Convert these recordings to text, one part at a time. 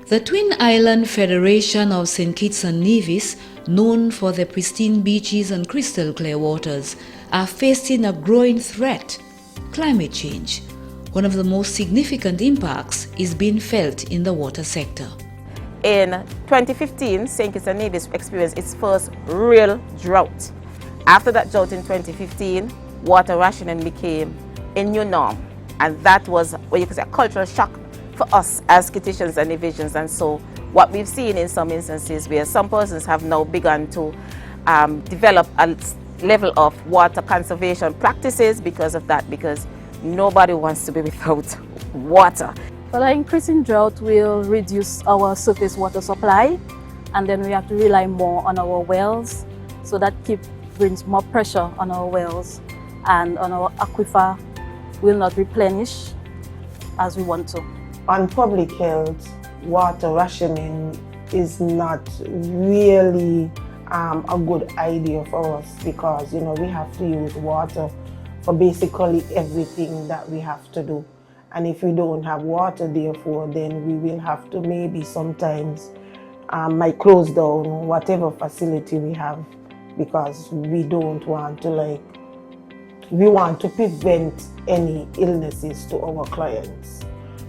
The Twin Island Federation of St. Kitts and Nevis, known for their pristine beaches and crystal clear waters, are facing a growing threat: climate change. One of the most significant impacts is being felt in the water sector. In 2015, St. Kitts and Nevis experienced its first real drought. After that drought in 2015, water rationing became a new norm, and that was what you could say a cultural shock for us as Kittitians and Nevisians. And so what we've seen in some instances where some persons have now begun to develop a level of water conservation practices because of that, because nobody wants to be without water. So the increasing drought will reduce our surface water supply, and then we have to rely more on our wells, so that brings more pressure on our wells, and on our aquifer will not replenish as we want to. On public health, water rationing is not really a good idea for us, because we have to use water for basically everything that we have to do. And if we don't have water, therefore, then we will have to maybe sometimes might close down whatever facility we have, because we don't want to we want to prevent any illnesses to our clients.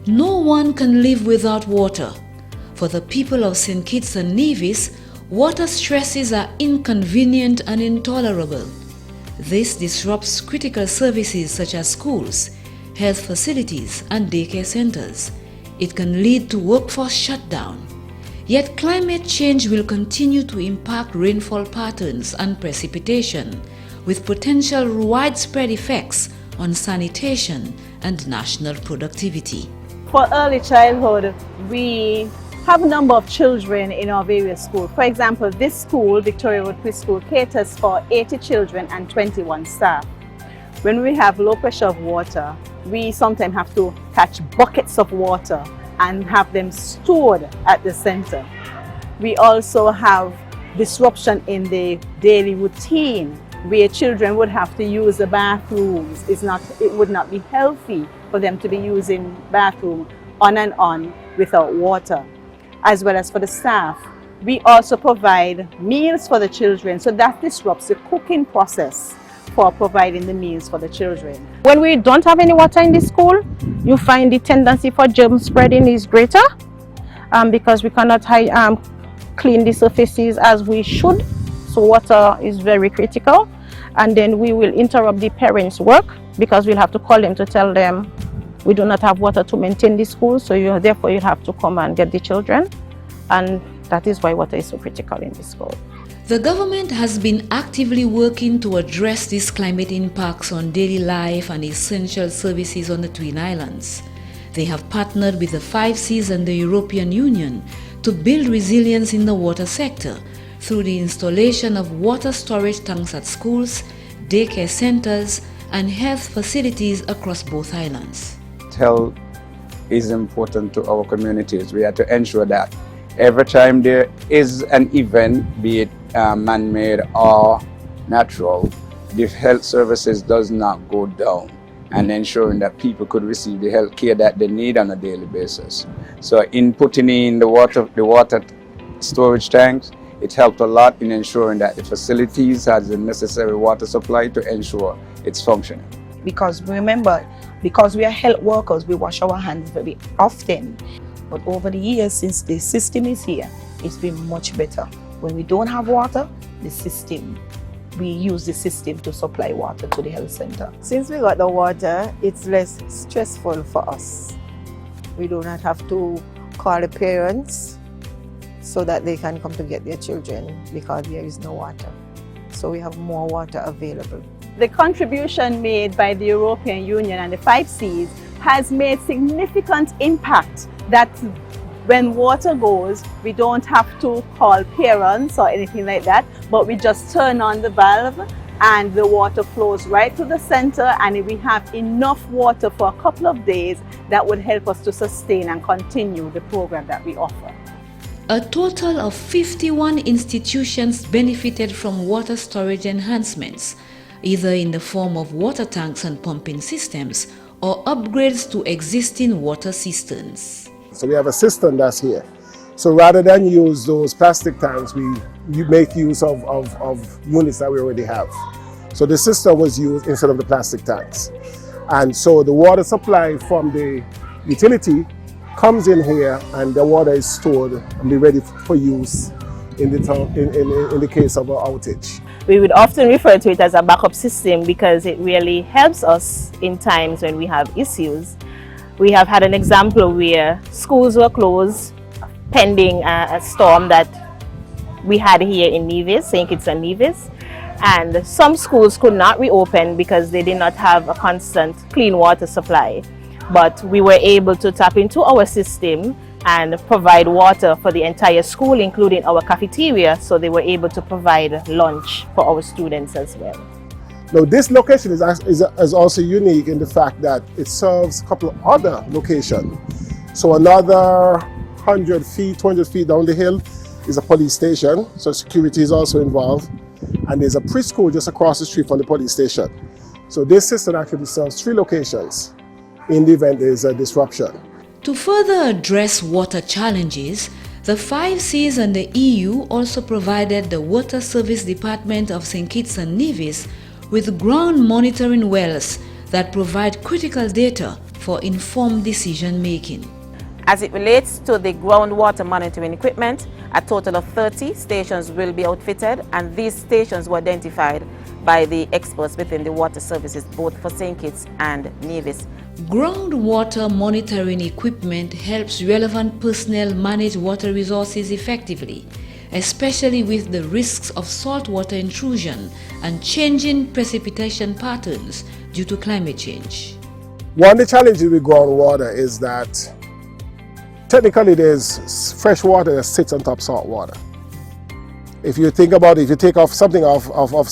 No one can live without water. For the people of St. Kitts and Nevis, water stresses are inconvenient and intolerable. This disrupts critical services such as schools, health facilities, and daycare centers. It can lead to workforce shutdown. Yet climate change will continue to impact rainfall patterns and precipitation, with potential widespread effects on sanitation and national productivity. For early childhood, we have a number of children in our various schools. For example, this school, Victoria Road Preschool, caters for 80 children and 21 staff. When we have low pressure of water, we sometimes have to catch buckets of water and have them stored at the center. We also have disruption in the daily routine, where children would have to use the bathrooms. It would not be healthy for them to be using bathroom on and on without water, as well as for the staff. We also provide meals for the children, so that disrupts the cooking process for providing the meals for the children. When we don't have any water in the school, you find the tendency for germ spreading is greater, because we cannot clean the surfaces as we should. So water is very critical. And then we will interrupt the parents' work, because we'll have to call them to tell them we do not have water to maintain the school, so therefore you have to come and get the children. And that is why water is so critical in the school. The government has been actively working to address these climate impacts on daily life and essential services on the Twin Islands. They have partnered with the 5 Seas and the European Union to build resilience in the water sector through the installation of water storage tanks at schools, daycare centers, and health facilities across both islands. Health is important to our communities. We have to ensure that every time there is an event, be it man-made or natural, the health services does not go down, and ensuring that people could receive the health care that they need on a daily basis. So in putting in the water storage tanks, it helped a lot in ensuring that the facilities has the necessary water supply to ensure its functioning. Because remember, because we are health workers, we wash our hands very often. But over the years, since the system is here, it's been much better. When we don't have water, we use the system to supply water to the health center. Since we got the water, it's less stressful for us. We do not have to call the parents so that they can come to get their children, because there is no water. So we have more water available. The contribution made by the European Union and the 5 Seas has made significant impact, that when water goes, we don't have to call parents or anything like that, but we just turn on the valve and the water flows right to the center, and we have enough water for a couple of days that would help us to sustain and continue the program that we offer. A total of 51 institutions benefited from water storage enhancements, either in the form of water tanks and pumping systems or upgrades to existing water cisterns. So we have a cistern that's here. So rather than use those plastic tanks, we make use of units that we already have. So the system was used instead of the plastic tanks. And so the water supply from the utility comes in here, and the water is stored and be ready for use in the case of an outage. We would often refer to it as a backup system because it really helps us in times when we have issues. We have had an example where schools were closed pending a storm that we had here in Nevis, St. Kitts and Nevis, and some schools could not reopen because they did not have a constant clean water supply. But we were able to tap into our system and provide water for the entire school, including our cafeteria, so they were able to provide lunch for our students as well. Now, this location is also unique in the fact that it serves a couple of other locations. So another 100 feet, 200 feet down the hill is a police station, so security is also involved. And there's a preschool just across the street from the police station. So this system actually serves 3 locations in the event there is a disruption. To further address water challenges, the 5 Seas and the EU also provided the Water Service Department of St. Kitts and Nevis with ground monitoring wells that provide critical data for informed decision making. As it relates to the groundwater monitoring equipment, a total of 30 stations will be outfitted, and these stations were identified by the experts within the water services, both for St. Kitts and Nevis. Groundwater monitoring equipment helps relevant personnel manage water resources effectively, especially with the risks of saltwater intrusion and changing precipitation patterns due to climate change. One of the challenges with groundwater is that technically there's fresh water that sits on top of salt water. If you think about it, if you take off something off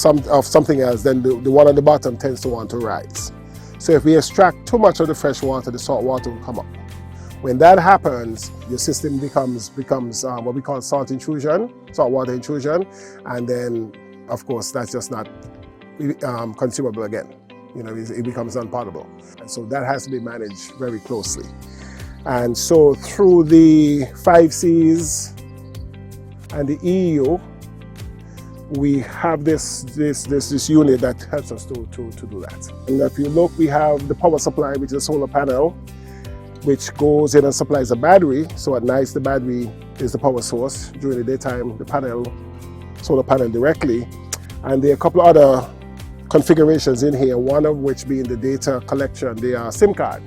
something else, then the one on the bottom tends to want to rise. So if we extract too much of the fresh water, the salt water will come up. When that happens, your system becomes what we call salt water intrusion, and then of course that's just not consumable again. You know, it becomes unpotable. And so that has to be managed very closely. And so through the 5 Seas and the EU, we have this unit that helps us to do that. And if you look, we have the power supply, which is a solar panel, which goes in and supplies a battery. So at night, the battery is the power source. During the daytime, the solar panel directly. And there are a couple of other configurations in here, one of which being the data collection, the SIM card,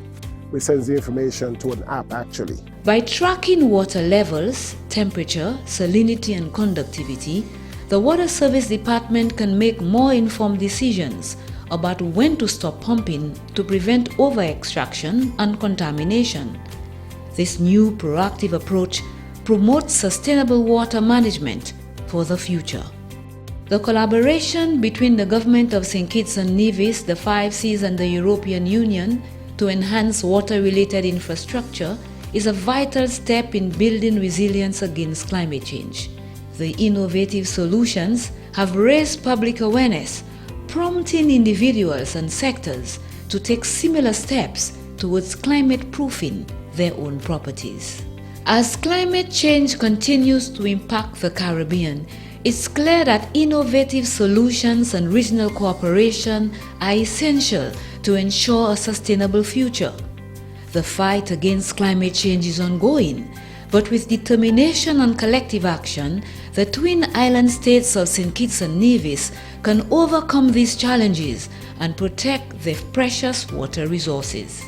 which sends the information to an app actually. By tracking water levels, temperature, salinity and conductivity, the Water Service Department can make more informed decisions about when to stop pumping to prevent over-extraction and contamination. This new proactive approach promotes sustainable water management for the future. The collaboration between the Government of St. Kitts and Nevis, the 5 Seas and the European Union to enhance water-related infrastructure is a vital step in building resilience against climate change. The innovative solutions have raised public awareness, prompting individuals and sectors to take similar steps towards climate-proofing their own properties. As climate change continues to impact the Caribbean, it's clear that innovative solutions and regional cooperation are essential to ensure a sustainable future. The fight against climate change is ongoing, but with determination and collective action, the twin island states of St. Kitts and Nevis can overcome these challenges and protect their precious water resources.